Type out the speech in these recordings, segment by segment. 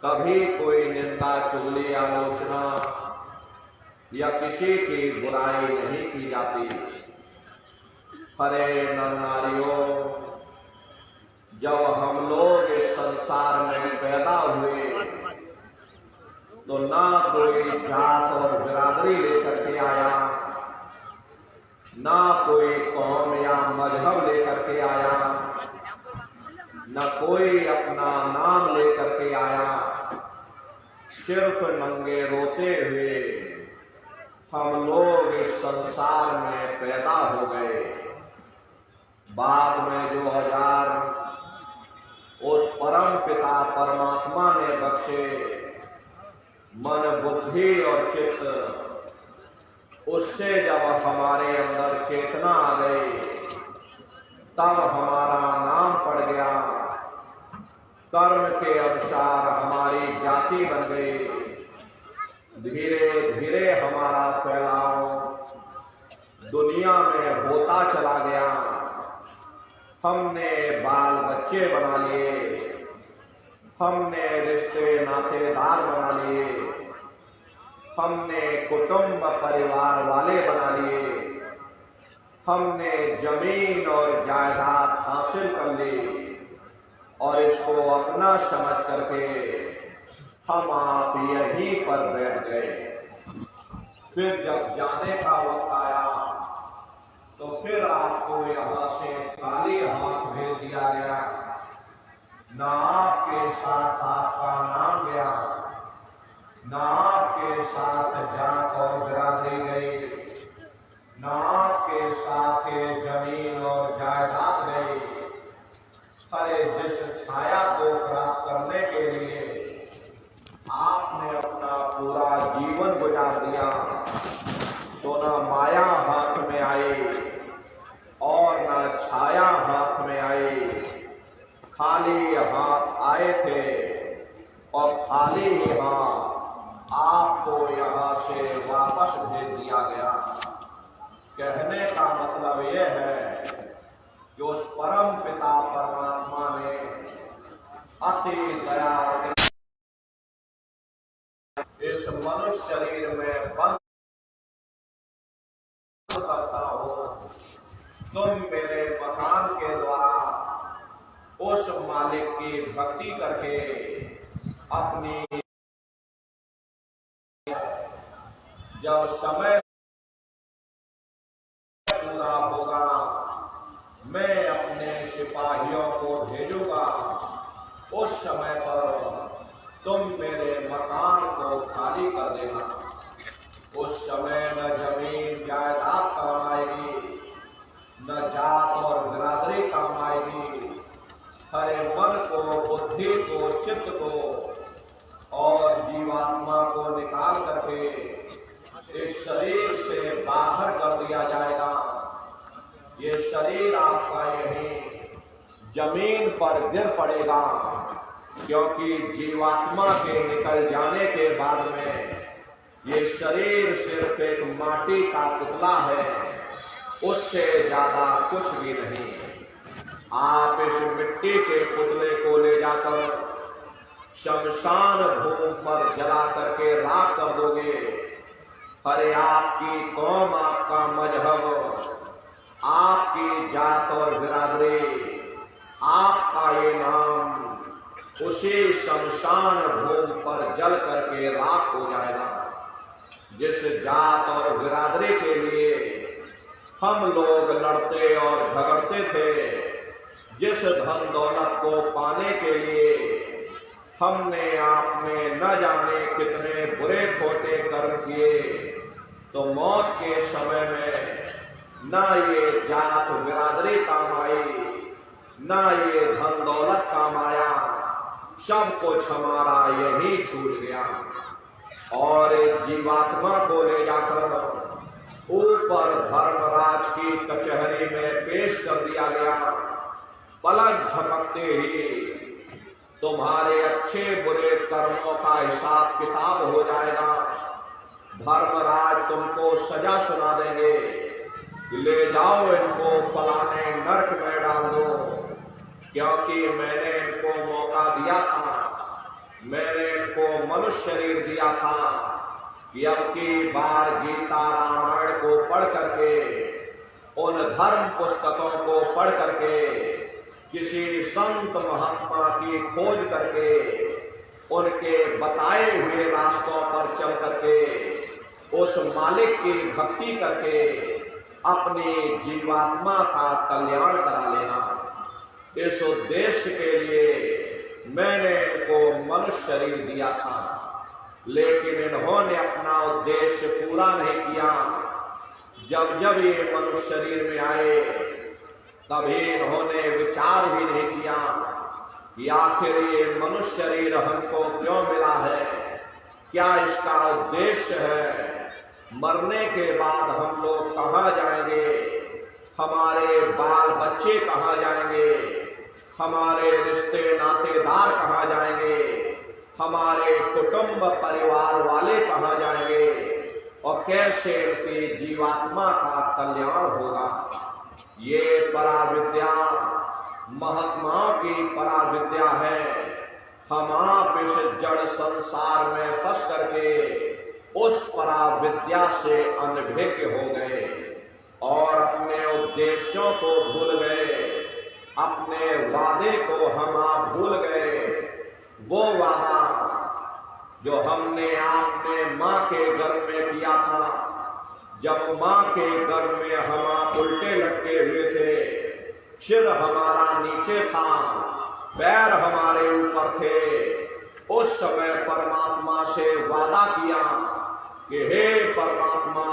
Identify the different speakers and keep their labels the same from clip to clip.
Speaker 1: कभी कोई निंदा चुगली आलोचना या किसी की बुराई नहीं की जाती। हरे नर नारियों, जब हम लोग इस संसार में पैदा हुए तो ना कोई जात और बिरादरी लेकर के आया, ना कोई कौम या मजहब लेकर के आया, न कोई अपना नाम लेकर के आया। सिर्फ नंगे रोते हुए हम लोग इस संसार में पैदा हो गए। बाद में जो औजार उस परम पिता परमात्मा ने बख्शे, मन बुद्धि और चित्त, उससे जब हमारे अंदर चेतना आ गई तब हमारा नाम पड़ गया। कर्म के अनुसार हमारी जाति बन गई। धीरे धीरे हमारा फैलाव दुनिया में होता चला गया। हमने बाल बच्चे बना लिए, हमने रिश्ते नातेदार बना लिए, हमने कुटुंब परिवार वाले बना लिए, हमने जमीन और जायदाद हासिल कर ली और इसको अपना समझ करके हम आप यहीं पर बैठ गए। फिर जब जाने का वक्त आया तो फिर आपको यहां से खाली हाथ भेज दिया गया। ना आपके साथ आपका नाम गया, ना आपके साथ जात और बिरादरी गई, ना आपके साथ जमीन और जायदाद गई। अरे जिस छाया को प्राप्त करने के लिए आपने अपना पूरा जीवन गुजार दिया, तो ना माया हाथ में आई और ना छाया हाथ में आई। खाली हाथ आए थे और खाली ही हाथ आपको यहां से वापस भेज दिया गया। कहने का मतलब यह है कि उस परम पिता परमात्मा ने अति दया इस मनुष्य शरीर में बंद करता हो। तुम मेरे मकान के द्वारा उस मालिक की भक्ति करके अपनी, जब समय पूरा होगा मैं अपने सिपाहियों को भेजूंगा। उस समय पर तुम मेरे मकान को खाली कर देना। उस समय न जमीन जायदाद काम आएगी, न जात और बिरादरी काम आएगी। हरे मन को, बुद्धि को, चित्त को और जीवात्मा को निकाल करके इस शरीर से बाहर कर दिया जाएगा। ये शरीर आपका यही जमीन पर गिर पड़ेगा, क्योंकि जीवात्मा के निकल जाने के बाद में ये शरीर सिर्फ एक माटी का पुतला है, उससे ज्यादा कुछ भी नहीं। आप इस मिट्टी के पुतले को ले जाकर शमशान भूमि पर जला करके राख कर दोगे। अरे आपकी कौम, आपका मजहब, आपकी जात और बिरादरी, आपका ये नाम उसी शमशान भूमि पर जल करके राख हो जाएगा। जिस जात और बिरादरी के लिए हम लोग लड़ते और झगड़ते थे, जिस धन दौलत को पाने के लिए हमने आप में न जाने कितने बुरे खोटे कर्म किए, तो मौत के समय में ना ये जात बिरादरी काम आई, ना ये धन दौलत काम आया। सब कुछ हमारा यही छूट गया और एक जीवात्मा को ले जाकर ऊपर धर्मराज की कचहरी में पेश कर दिया गया। पलक झपकते ही तुम्हारे अच्छे बुरे कर्मों का हिसाब किताब हो जाएगा। धर्मराज तुमको सजा सुना देंगे, ले जाओ इनको फलाने नरक में डाल दो, क्योंकि मैंने इनको मौका दिया था, मैंने इनको मनुष्य शरीर दिया था कि अब की बार गीता रामायण को पढ़ करके, उन धर्म पुस्तकों को पढ़ करके, किसी संत महात्मा की खोज करके, उनके बताए हुए रास्तों पर चल करके, उस मालिक की भक्ति करके अपनी जीवात्मा का कल्याण करा लेना। इस उद्देश्य के लिए मैंने इनको मनुष्य शरीर दिया था, लेकिन इन्होंने अपना उद्देश्य पूरा नहीं किया। जब जब ये मनुष्य शरीर में आए, तभी इन्होंने विचार भी नहीं किया कि आखिर ये मनुष्य शरीर हमको क्यों मिला है, क्या इसका उद्देश्य है, मरने के बाद हम लोग कहाँ जाएंगे, हमारे बाल बच्चे कहाँ जाएंगे, हमारे रिश्ते नातेदार कहाँ जाएंगे, हमारे कुटुंब परिवार वाले कहाँ जाएंगे, और कैसे उनकी जीवात्मा का कल्याण होगा। ये पराविद्या महात्माओं की पराविद्या है। हम आप इस जड़ संसार में फंस करके उस पराविद्या से अनभिज्ञ हो गए और अपने उद्देश्यों को भूल गए, अपने वादे को हम आप भूल गए। वो वादा जो हमने आपने माँ के गर्भ में किया था, जब माँ के गर्भ में हम आप उल्टे लटके हुए थे, सिर हमारा नीचे था, पैर हमारे ऊपर थे, उस समय परमात्मा से वादा किया कि हे परमात्मा,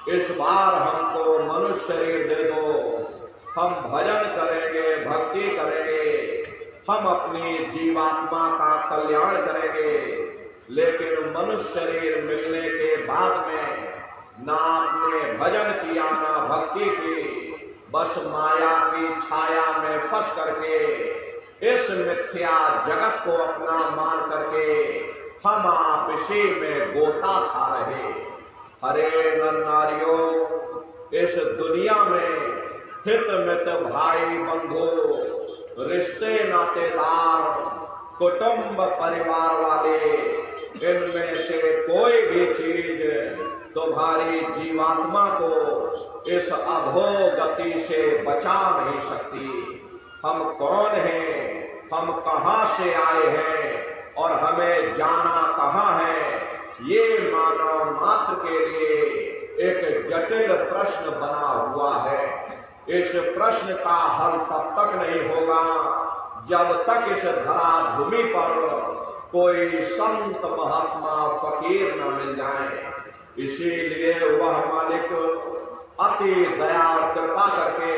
Speaker 1: इस बार हमको मनुष्य शरीर दे दो, हम भजन करेंगे, भक्ति करेंगे, हम अपनी जीवात्मा का कल्याण करेंगे। लेकिन मनुष्य शरीर मिलने के बाद में ना आपने भजन किया, ना भक्ति की, बस माया की छाया में फंस करके इस मिथ्या जगत को अपना मान करके हम आप इसी में गोता खा रहे। हरे नर नारियों, इस दुनिया में हित मित भाई बंधु, रिश्ते नातेदार, कुटुंब परिवार वाले, इनमें से कोई भी चीज तुम्हारी जीवात्मा को इस अधोगति से बचा नहीं सकती। हम कौन हैं, हम कहां से आए हैं और हमें जाना कहां है, ये मानव मात्र के लिए एक जटिल प्रश्न बना हुआ है। इस प्रश्न का हल तब तक नहीं होगा जब तक इस धरा भूमि पर कोई संत महात्मा फकीर न मिल जाए। इसीलिए वह मालिक अति दया और कृपा करके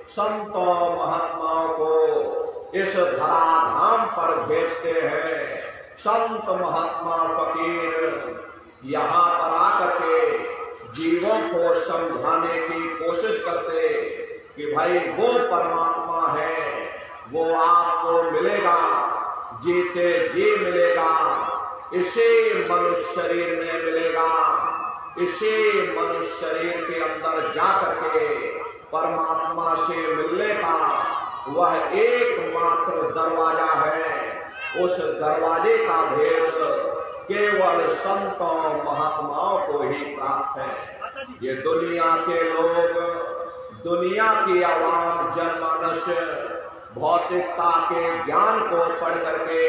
Speaker 1: संतों महात्माओं को इस धराधाम पर भेजते हैं। संत महात्मा फकीर यहाँ पर आकर के जीवों को समझाने की कोशिश करते कि भाई वो परमात्मा है, वो आपको मिलेगा, जीते जी मिलेगा, इसी मनुष्य शरीर में मिलेगा। इसी मनुष्य शरीर के अंदर जाकर के परमात्मा से मिलने का वह एकमात्र दरवाजा है। उस दरवाजे का भेद केवल संतों महात्माओं को ही प्राप्त है। ये दुनिया के लोग, दुनिया की आवाम जनमानस भौतिकता के ज्ञान को पढ़ करके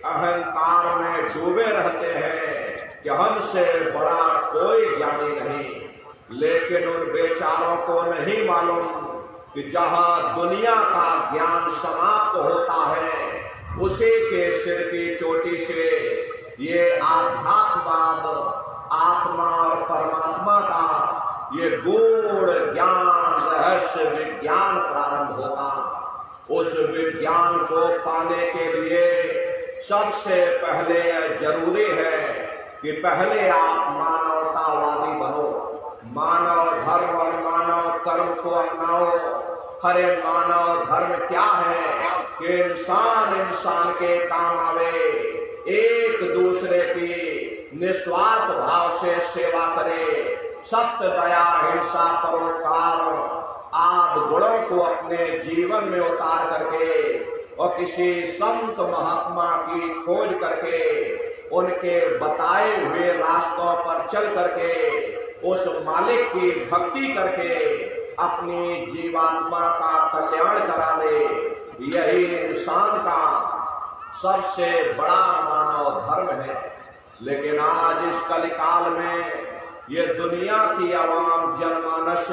Speaker 1: अहंकार में डूबे रहते हैं कि हमसे बड़ा कोई ज्ञानी नहीं। लेकिन उन बेचारों को नहीं मालूम कि जहां दुनिया का ज्ञान समाप्त होता है, उसी के सिर की चोटी से ये आध्यात्मवाद, आत्मा और परमात्मा का ये गूढ़ ज्ञान, रहस्य विज्ञान प्रारंभ होता। उस विज्ञान को पाने के लिए सबसे पहले यह जरूरी है कि पहले आप मानवतावादी बनो, मानव धर्म और मानव कर्म को अपनाओ। हरे मानव धर्म क्या है कि इंसान इंसान के काम आवे, एक दूसरे की निस्वार्थ भाव से सेवा करे, सत्य, दया, हिंसा, परोपकार आदि गुणों को अपने जीवन में उतार करके और किसी संत महात्मा की खोज करके उनके बताए हुए रास्तों पर चल करके उस मालिक की भक्ति करके अपनी जीवात्मा का कल्याण करा ले, यही इंसान का सबसे बड़ा मानव धर्म है। लेकिन आज इस कलिकाल में ये दुनिया की आवाम जनमानस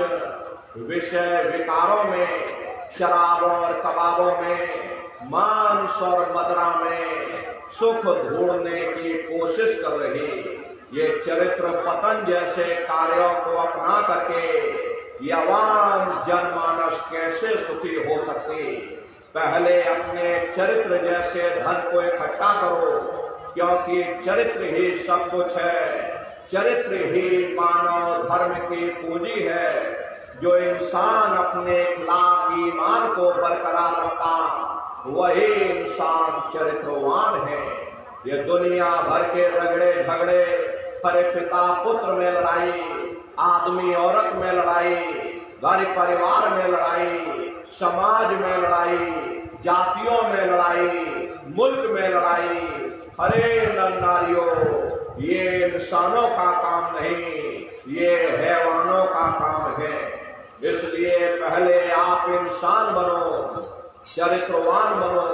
Speaker 1: विषय विकारों में, शराबों और कबाबों में, मांस और मदिरा में सुख ढूंढने की कोशिश कर रही। ये चरित्र पतन जैसे कार्यों को अपना करके ये आवाम जनमानस कैसे सुखी हो सकती। पहले अपने चरित्र जैसे धन को इकट्ठा करो, क्योंकि चरित्र ही सब कुछ है। चरित्र ही मानव धर्म की पूंजी है। जो इंसान अपने इखलाक ईमान को बरकरार रखता वही इंसान चरित्रवान है। ये दुनिया भर के रगड़े झगड़े, परे पिता पुत्र में लड़ाई, आदमी औरत में लड़ाई, घर परिवार में लड़ाई, समाज में लड़ाई, जातियों में लड़ाई, मुल्क में लड़ाई, अरे नारियों, ये इंसानों का काम नहीं, ये हैवानों का काम है। इसलिए पहले आप इंसान बनो, चरित्रवान बनो,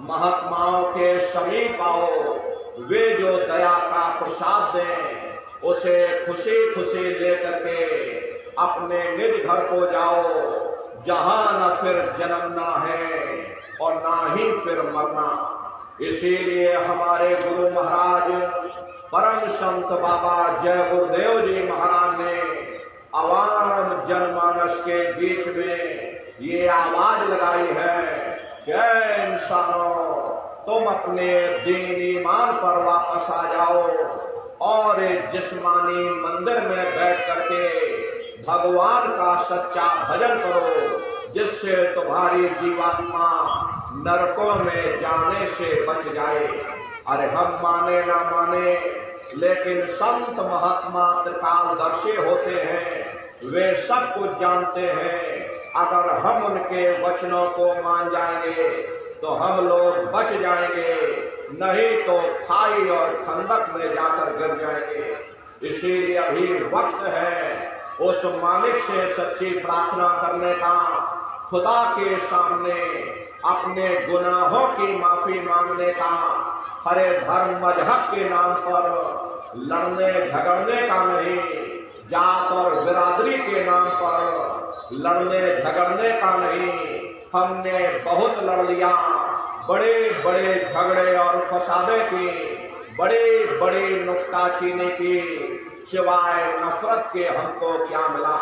Speaker 1: महात्माओं के समीप आओ। वे जो दया का प्रसाद दें उसे खुशी खुशी लेकर के अपने निज घर को जाओ, जहां न फिर जन्मना है और ना ही फिर मरना। इसीलिए हमारे गुरु महाराज परम संत बाबा जय गुरुदेव जी महाराज ने आवाम जनमानस के बीच में ये आवाज लगाई है कि इंसानों, तुम अपने दीन ईमान पर वापस आ जाओ और जिस्मानी मंदिर में बैठ करके भगवान का सच्चा भजन करो, जिससे तुम्हारी जीवात्मा नरकों में जाने से बच जाए। अरे हम माने ना माने, लेकिन संत महात्मा त्रिकालदर्शी होते हैं, वे सब कुछ जानते हैं। अगर हम उनके वचनों को मान जाएंगे तो हम लोग बच जाएंगे, नहीं तो खाई और खंदक में जाकर गिर जाएंगे। इसीलिए अभी वक्त है उस मालिक से सच्ची प्रार्थना करने का, खुदा के सामने अपने गुनाहों की माफी मांगने का। हरे धर्म मजहब के नाम पर लड़ने झगड़ने का नहीं, जात और बिरादरी के नाम पर लड़ने झगड़ने का नहीं। हमने बहुत लड़ लिया, बड़े बड़े झगड़े और फसादे की, बड़ी बड़ी नुक्ताचीनी की, सिवाय नफरत के हमको क्या मिला।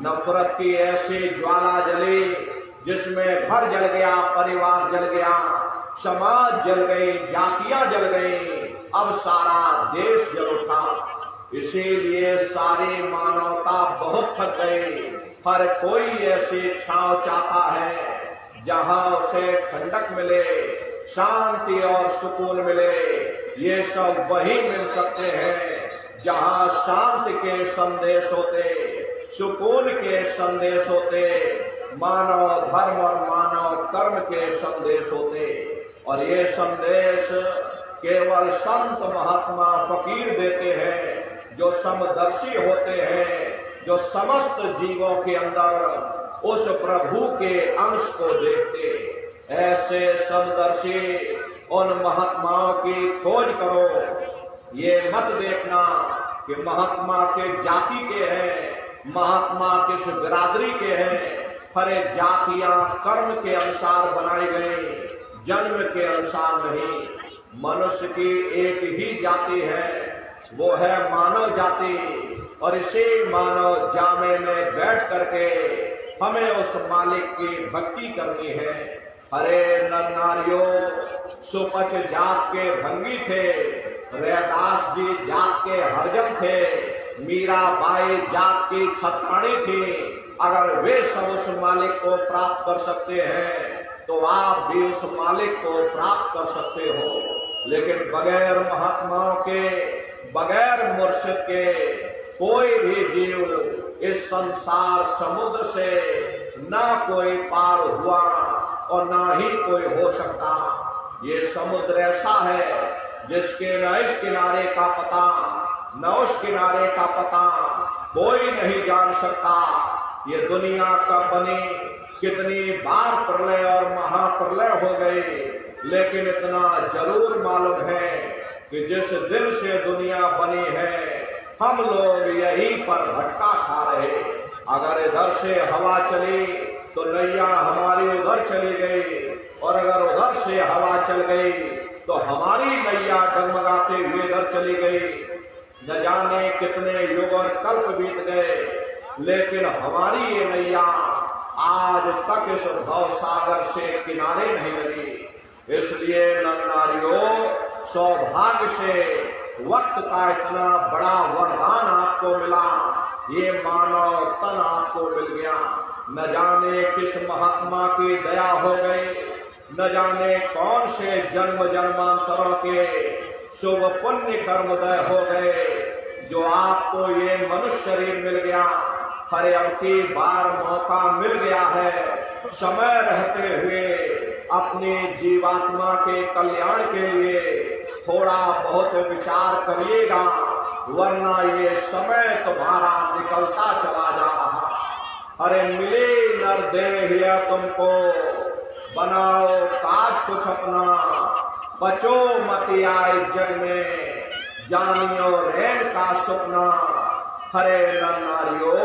Speaker 1: नफरत की ऐसी ज्वाला जली जिसमें घर जल गया, परिवार जल गया, समाज जल गई, जातियां जल गई, अब सारा देश जल उठा। इसीलिए सारी मानवता बहुत थक गई। हर कोई ऐसी छांव चाहता है जहां उसे ठंडक मिले, शांति और सुकून मिले। ये सब वही मिल सकते हैं जहां शांति के संदेश होते, सुकून के संदेश होते, मानव धर्म और मानव कर्म के संदेश होते। और ये संदेश केवल संत महात्मा फकीर देते हैं, जो समदर्शी होते हैं, जो समस्त जीवों के अंदर उस प्रभु के अंश को देखते। ऐसे समदर्शी उन महात्माओं की खोज करो। ये मत देखना कि महात्मा के जाति के हैं, महात्मा किस बिरादरी के हैं। हरे जातियां कर्म के अनुसार बनाई गई, जन्म के अनुसार नहीं। मनुष्य की एक ही जाति है, वो है मानव जाति। और इसी मानव जामे में बैठ करके हमें उस मालिक की भक्ति करनी है। हरे नर नारियों, सुपच जात के भंगी थे, रैदास जी जात के हरजन थे, मीराबाई जात की छत्राणी थी। अगर वे सब उस मालिक को प्राप्त कर सकते हैं तो आप भी उस मालिक को प्राप्त कर सकते हो। लेकिन बगैर महात्माओं के, बगैर मुर्शिद के कोई भी जीव इस संसार समुद्र से ना कोई पार हुआ, और ना ही कोई हो सकता। ये समुद्र ऐसा है जिसके न इस किनारे का पता न उस किनारे का पता कोई नहीं जान सकता। ये दुनिया कब बनी, कितनी बार प्रलय और महाप्रलय हो गए, लेकिन इतना जरूर मालूम है कि जिस दिन से दुनिया बनी है हम लोग यहीं पर भटका खा रहे। अगर इधर से हवा चली तो नैया हमारी उधर चली गई, और अगर उधर से हवा चल गई तो हमारी नैया डगमगाते हुए इधर चली गई। न जाने कितने युग और कल्प बीत गए, लेकिन हमारी ये नैया आज तक इस भव सागर से किनारे नहीं लगी। इसलिए नरनारियों, सौभाग्य से वक्त का इतना बड़ा वरदान आपको मिला, ये मानव तन आपको मिल गया। न जाने किस महात्मा की दया हो गई, न जाने कौन से जन्म जन्मांतरों के शुभ पुण्य कर्मोदय हो गए जो आपको ये मनुष्य शरीर मिल गया। हरे अब की बार मौका मिल गया है, समय रहते हुए अपने जीवात्मा के कल्याण के लिए थोड़ा बहुत विचार करिएगा, वरना ये समय तुम्हारा निकलता चला जा रहा। अरे मिले नर देह तुमको, बनाओ काज कुछ अपना, बचो मत आए जग में, जानियो रैन का सपना। हरे नर नारियों,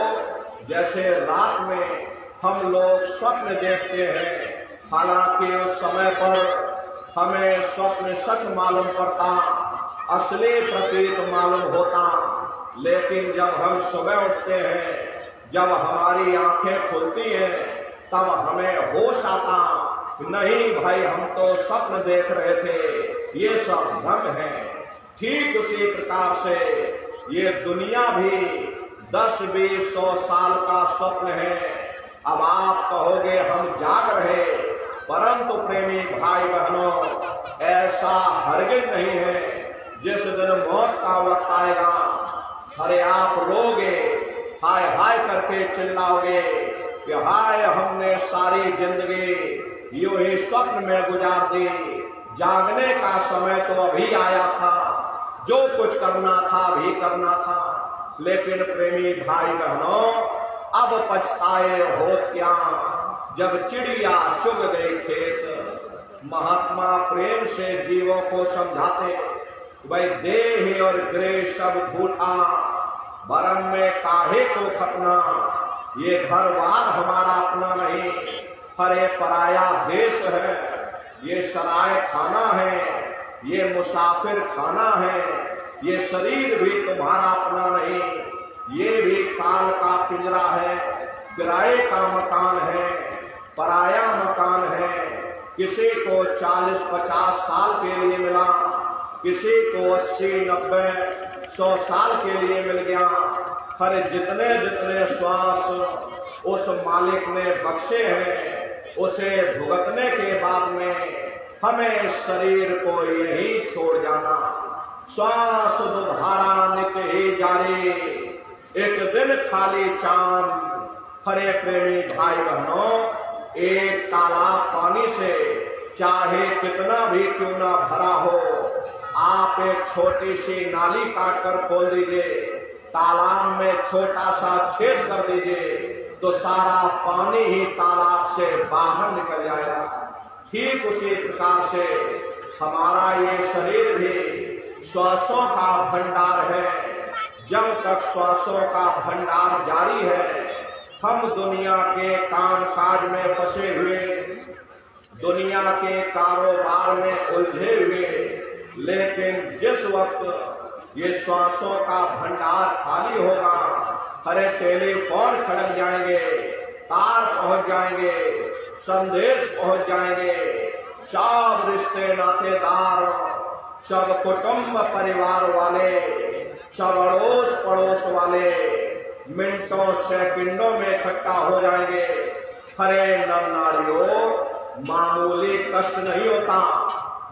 Speaker 1: जैसे रात में हम लोग स्वप्न देखते हैं, हालांकि उस समय पर हमें स्वप्न सच मालूम पड़ता, असली प्रतीत मालूम होता, लेकिन जब हम सुबह उठते हैं, जब हमारी आंखें खुलती हैं, तब हमें होश आता, नहीं भाई हम तो स्वप्न देख रहे थे, ये सब भ्रम है। ठीक उसी प्रकार से ये दुनिया भी 10-20-100 साल का स्वप्न है। अब आप कहोगे हम जाग रहे, परंतु प्रेमी भाई बहनों, ऐसा हरगिज नहीं है। जिस दिन मौत का वक्त आएगा, अरे आप रोगे, हाय हाय करके चिल्लाओगे कि हाय हमने सारी जिंदगी यूं ही स्वप्न में गुजार दी, जागने का समय तो अभी आया था, जो कुछ करना था भी करना था। लेकिन प्रेमी भाई बहनों, अब पछताए हो क्या जब चिड़िया चुग गई खेत। महात्मा प्रेम से जीवों को समझाते, भाई देह और गृह सब झूठा, भरम में काहे को खपना, ये घर बार हमारा अपना नहीं, हरे पराया देश है, ये सराय खाना है, ये मुसाफिर खाना है, ये शरीर भी तुम्हारा अपना नहीं, ये भी काल का पिंजरा है, किराए का मकान है, पराया मकान है। किसी को 40-50 साल के लिए मिला, किसी को 80-90-100 साल के लिए मिल गया। हर जितने जितने श्वास उस मालिक ने बख्शे हैं, उसे भुगतने के बाद में हमें शरीर को यही छोड़ जाना। श्वास दुधारा नित्य ही जारी, एक दिन खाली चांद। हरे प्रेमी भाई बहनों, एक तालाब पानी से चाहे कितना भी क्यों ना भरा हो, आप एक छोटी सी नाली काट कर खोल दीजिए, तालाब में छोटा सा छेद कर दीजिए, तो सारा पानी ही तालाब से बाहर निकल जाएगा। ठीक उसी प्रकार से हमारा ये शरीर भी श्वासों का भंडार है। जब तक श्वासों का भंडार जारी है, हम दुनिया के काम काज में फंसे हुए, दुनिया के कारोबार में उलझे हुए, लेकिन जिस वक्त ये श्वासों का भंडार खाली होगा, हरे टेलीफोन खड़क जाएंगे, तार पहुंच जाएंगे, संदेश पहुंच जाएंगे, सब रिश्ते नातेदार, सब कुटुंब परिवार वाले, सब अड़ोस पड़ोस वाले मिनटों सेकंडों में इकट्ठा हो जाएंगे। हरे नर नारियों, मामूली कष्ट नहीं होता,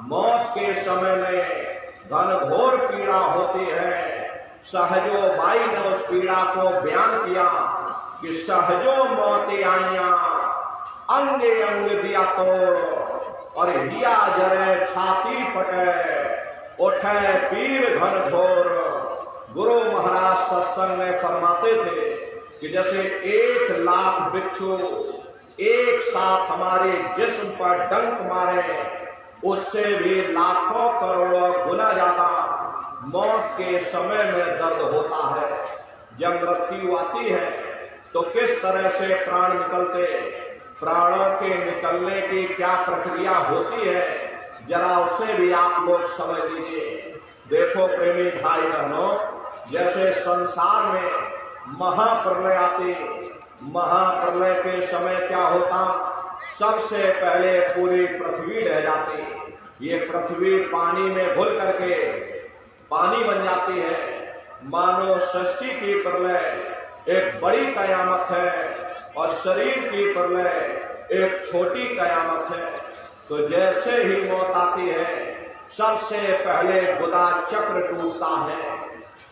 Speaker 1: मौत के समय में घनघोर पीड़ा होती है। सहजो बाई ने उस पीड़ा को बयान किया कि सहजो मौत आइया, अंगे अंग दिया तोड़, और हिया जरे छाती फटे, उठे पीर घन घोर। गुरु महाराज सत्संग में फरमाते थे कि जैसे 1,00,000 बिच्छू एक साथ हमारे जिस्म पर डंक मारे, उससे भी लाखों करोड़ों गुना ज्यादा मौत के समय में दर्द होता है। जब मृत्यु आती है तो किस तरह से प्राण निकलते, प्राणों के निकलने की क्या प्रक्रिया होती है, जरा उसे भी आप लोग समझ लीजिए। देखो प्रेमी भाई बहनों, जैसे संसार में महाप्रलय आती, महाप्रलय के समय क्या होता, सबसे पहले पूरी पृथ्वी ढह जाती। ये पृथ्वी पानी में घुल करके पानी बन जाती है। मानो सृष्टि की प्रलय एक बड़ी कयामत है और शरीर की प्रलय एक छोटी कयामत है। तो जैसे ही मौत आती है, सबसे पहले गुदा चक्र टूटता है।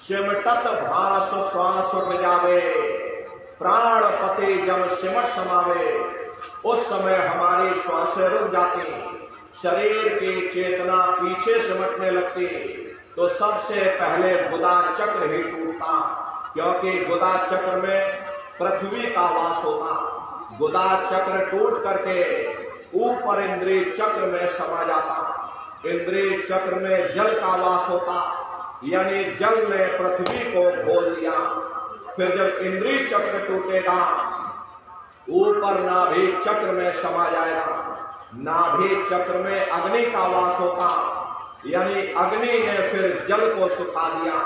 Speaker 1: सिमटत भास श्वास उठ जावे, प्राण पति जब सिमट समावे, उस समय हमारी श्वासें रुक जाती, शरीर की चेतना पीछे सिमटने लगती। तो सबसे पहले गुदा चक्र ही टूटता, क्योंकि गुदा चक्र में पृथ्वी का वास होता। गुदा चक्र टूट करके ऊपर इंद्रिय चक्र में समा जाता। इंद्रिय चक्र में जल का वास होता, यानी जल ने पृथ्वी को खोल दिया। फिर जब इंद्रिय चक्र टूटेगा, ऊपर नाभि चक्र में समा जाएगा। नाभि चक्र में अग्नि का वास होता, यानी अग्नि ने फिर जल को सुखा दिया।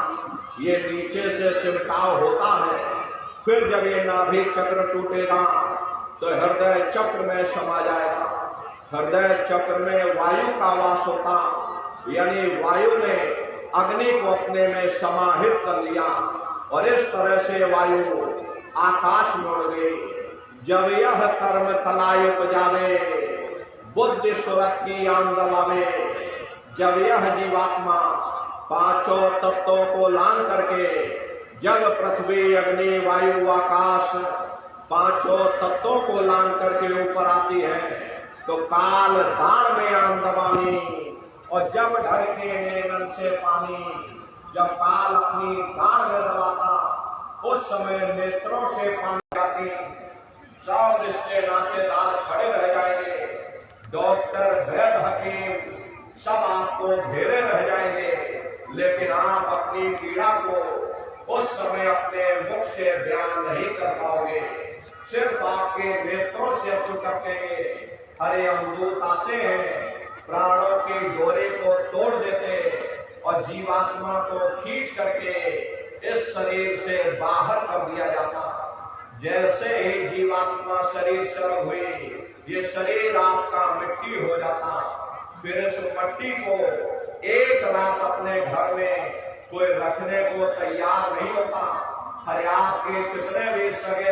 Speaker 1: ये नीचे से सिमटाव होता है। फिर जब ये नाभि चक्र टूटेगा तो हृदय चक्र में समा जाएगा। हृदय चक्र में वायु का वास होता, यानी वायु ने अग्नि को अपने में समाहित कर लिया और इस तरह से वायु आकाश में उड़ गई। जब यह कर्म कलाय उपजावे, बुद्धि सुरत की आंदोलने, जब यह जीवात्मा पांचों तत्वों को लांग करके जल पृथ्वी अग्नि वायु आकाश पांचों तत्वों को लांग करके ऊपर आती है, तो काल दाड़ में आन दबानी, और जब ढरके नैनन से पानी, जब काल अपनी दाड़ में दबाता, उस समय नेत्रों से पानी आती। सब रिश्ते नातेदार खड़े रह जाएंगे, डॉक्टर वैद हकीम सब आपको घेरे रह जाएंगे, लेकिन आप अपनी पीड़ा को उस समय अपने मुख से बयान नहीं कर पाओगे। सिर्फ आपके नेत्रों से अश्रु टपकेंगे। हरे अमदूत आते हैं, प्राणों की डोरे को तोड़ देते और जीवात्मा को खींच करके इस शरीर से बाहर कर दिया जाता। जैसे ही जीवात्मा शरीर से अलग हुई, ये शरीर आपका मिट्टी हो जाता। फिर इस मिट्टी को एक रात अपने घर में कोई रखने को तैयार नहीं होता। हर आपके कितने भी सगे